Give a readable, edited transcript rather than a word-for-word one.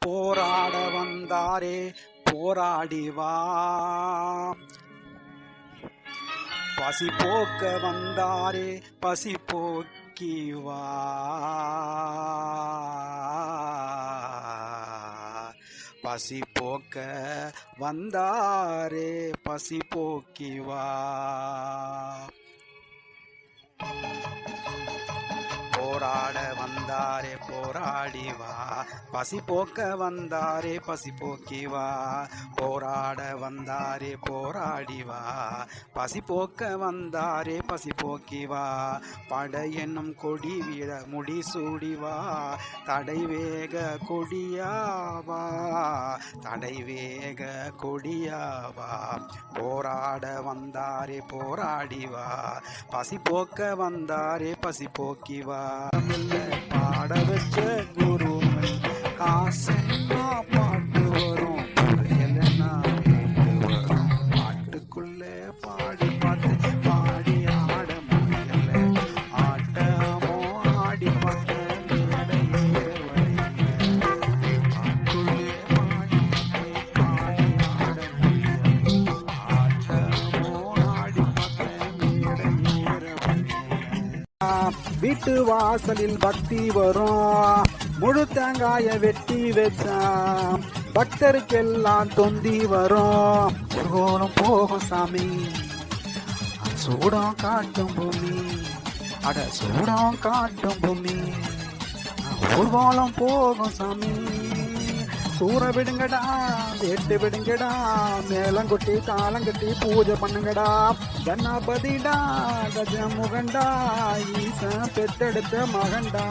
போராட வந்தாரே போராடி வா, பசி போக்க வந்தாரே பசி போக்கி வா, பசி போக்க வந்தாரே பசி போக்கி வா. போராட வந்தாரே போராடி வா, பசி போக்க வந்தாரே பசி போக்கி வா. போராட வந்தாரே போராடி வா, பசி போக்க வந்தாரே பசி போக்கி வா. படை என்னும் கொடி வீர முடிசூடி வா, தடை வேக கொடியாவா, தடை வேக கொடியாவா. போராட வந்தாரே போராடி வா, பசி போக்க வந்தாரே பசி போக்கி வா. பாட வச்ச குரு காசா பாட்டு வரும், பாட்டுக்குள்ள பாடி பார்த்து பாடி ஆட முடியல, ஆட்டமோ ஆடி பார்த்த பாட்டுக்குள்ளே பாடி பாடி ஆட முடியல, ஆட்டமோ ஆடி வீட்டு வாசலில் பக்தி வரும், முழு தேங்காய வெட்டி வச்சான், பக்தருக்கெல்லாம் தொந்தி வரும். ஊர்வலம் போகும் சாமி, சூடம் காட்டும் பூமி, அட சூடம் காட்டும் பூமி. ஊர்வலம் போகும் சாமி, சூற விடுங்கடா வெட்டு விடுங்கடா, மேலங்கொட்டி தாளங்கட்டி பூஜை பண்ணுங்கடா. கணபதிடா கஜமுகண்டா, ஈசன் பெத்தெடுத்த மகண்டா.